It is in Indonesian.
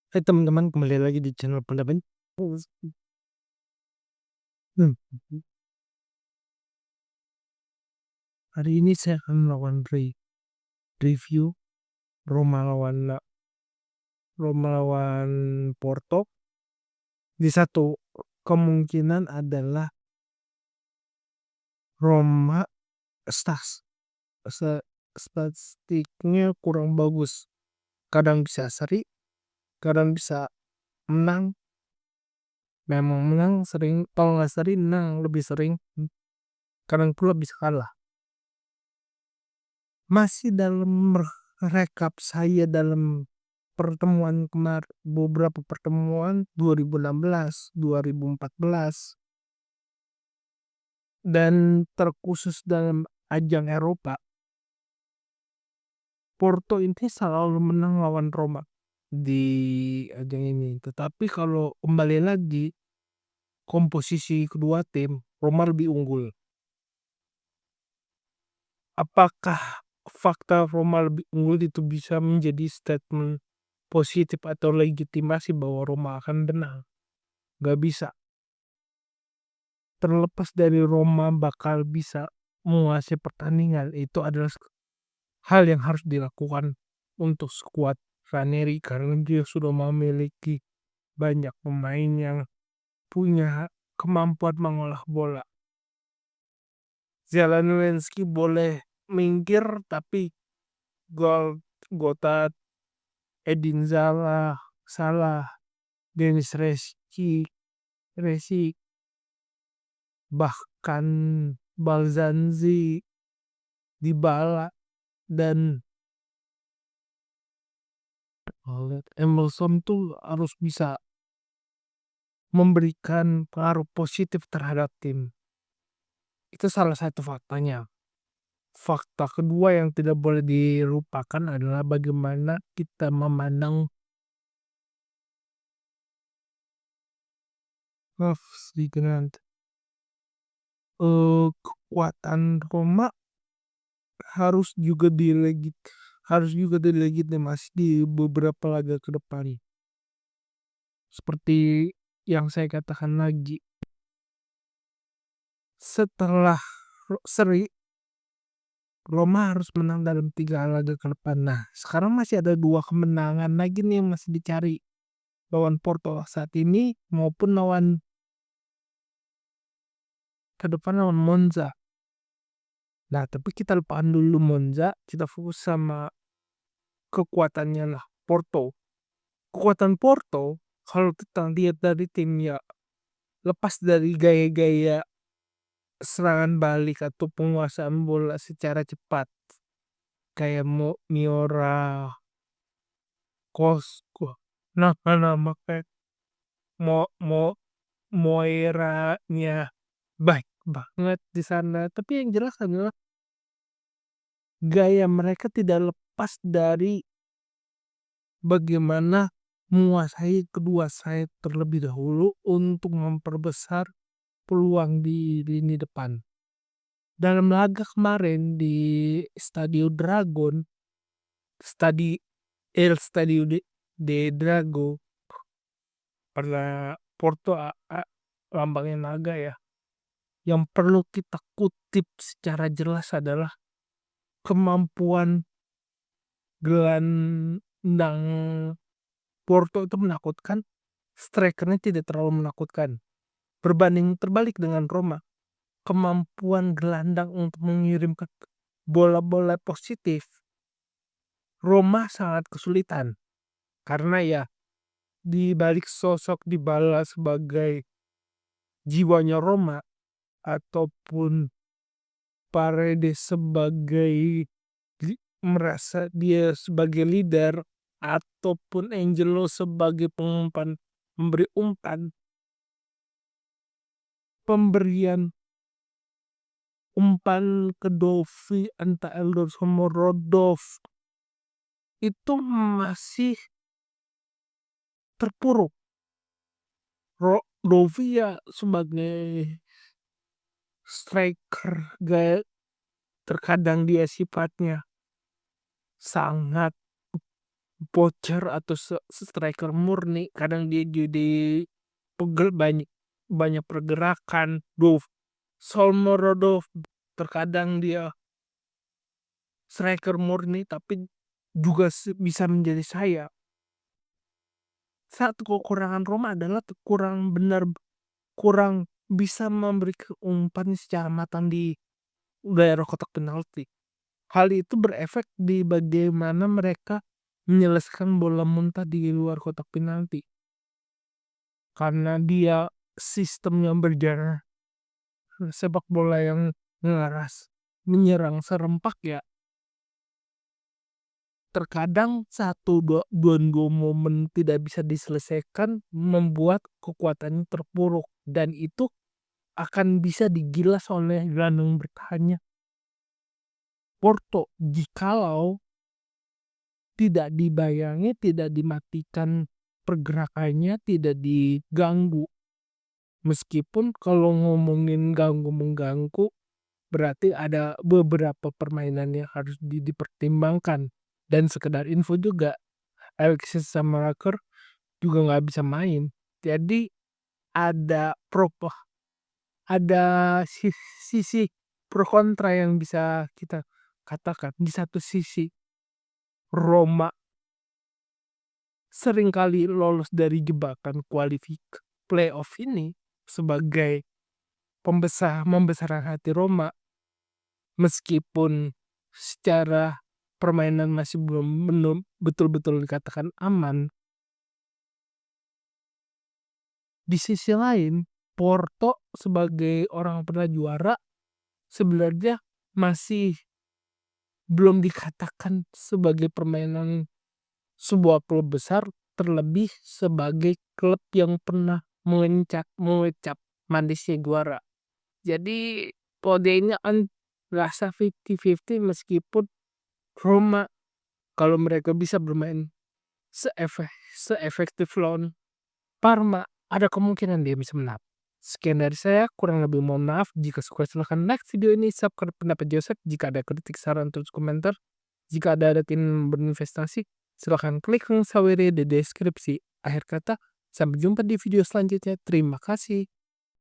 Hai teman-teman, kembali lagi di channel pendapat. Hmm, Hari ini saya akan melakukan review Roma lawan Porto. Di satu kemungkinan adalah Roma stas se- statistiknya kurang bagus. Kadang bisa seri, kadang bisa menang. Memang menang sering, kalau nggak seri menang lebih sering. Kadang pula bisa kalah. Masih dalam rekap saya dalam beberapa pertemuan 2016, 2014, dan terkhusus dalam ajang Eropa, Porto ini selalu menang lawan Roma di ajang ini. Tetapi kalau kembali lagi komposisi kedua tim, Roma lebih unggul. Apakah fakta Roma lebih unggul itu bisa menjadi statement positif atau legitimasi bahwa Roma akan menang? Gak bisa. Terlepas dari Roma bakal bisa menguasai pertandingan, itu adalah hal yang harus dilakukan untuk skuad Ranieri karena dia sudah memiliki banyak pemain yang punya kemampuan mengolah bola. Zelensky boleh minggir, tapi gol Gothat, Edin Salah, Denis Resi, bahkan Balzanzi, Dybala, dan Emerson tuh harus bisa memberikan pengaruh positif terhadap tim. Itu salah satu faktanya. Fakta kedua yang tidak boleh dilupakan adalah bagaimana kita memandang kekuatan Roma harus juga dilegitimasi di beberapa laga ke depan. Seperti yang saya katakan lagi, setelah seri Roma harus menang dalam 3 laga ke depan. Nah, sekarang masih ada 2 kemenangan lagi nih yang masih dicari. Lawan Porto saat ini maupun ke depan lawan Monza. Nah, tapi kita lupakan dulu Monza, kita fokus sama kekuatannya lah, Porto. Kekuatan Porto, kalau kita lihat dari tim ya, lepas dari gaya-gaya serangan balik atau penguasaan bola secara cepat, kayak Miora, Kosko, nama-nama kayak Mo Mo Moira-nya baik banget di sana. Tapi yang jelas adalah gaya mereka tidak lepas dari bagaimana menguasai kedua sayap terlebih dahulu untuk memperbesar peluang di lini depan. Dalam laga kemarin di Stadio Dragon, Stadio de Drago, pada Porto lambangnya naga ya. Yang perlu kita kutip secara jelas adalah kemampuan gelandang Porto itu menakutkan, strikernya tidak terlalu menakutkan. Berbanding terbalik dengan Roma, kemampuan gelandang untuk mengirimkan bola-bola positif, Roma sangat kesulitan. Karena ya, di balik sosok Dybala sebagai jiwanya Roma, ataupun Paredes sebagai merasa dia sebagai leader, ataupun Angelo sebagai pemberi umpan, pemberian umpan ke Dovi, entah Eldor sama Rodov, itu masih terpuruk. Dovi ya sebagai striker, terkadang dia sifatnya sangat voucher atau striker murni, kadang dia jadi banyak banyak pergerakan. Shomurodov terkadang dia striker murni tapi juga bisa menjadi sayap. Satu kekurangan Roma adalah kurang bisa memberi umpan secara matang di daerah kotak penalti. Hal itu berefek di bagaimana mereka menyelesaikan bola muntah di luar kotak penalti. Karena dia sistemnya berjalan sepak bola yang ngeras, menyerang serempak ya. Terkadang dua momen tidak bisa diselesaikan membuat kekuatannya terpuruk, dan itu akan bisa digilas oleh gelandang bertahannya Porto jikalau tidak dibayangi, tidak dimatikan pergerakannya, tidak diganggu. Meskipun kalau ngomongin mengganggu, berarti ada beberapa permainan yang harus dipertimbangkan. Dan sekedar info juga, Alexis Samaker juga nggak bisa main. Jadi ada sisi pro kontra yang bisa kita katakan. Di satu sisi, Roma seringkali lolos dari jebakan playoff ini sebagai membesarkan hati Roma, meskipun secara permainan masih belum betul-betul dikatakan aman. Di sisi lain, Porto sebagai orang pernah juara sebenarnya masih belum dikatakan sebagai permainan sebuah klub besar, terlebih sebagai klub yang pernah mengecap manisnya juara. Jadi podenya kan rasa 50-50, meskipun Roma kalau mereka bisa bermain seefektif lawan Parma, ada kemungkinan dia bisa menang. Sekian dari saya, kurang lebih mohon maaf. Jika suka silahkan like video ini, subscribe pendapat Joseph. Jika ada kritik, saran, terus komentar. Jika ada tim berinvestasi, silahkan klik link Saweria di deskripsi. Akhir kata, sampai jumpa di video selanjutnya. Terima kasih.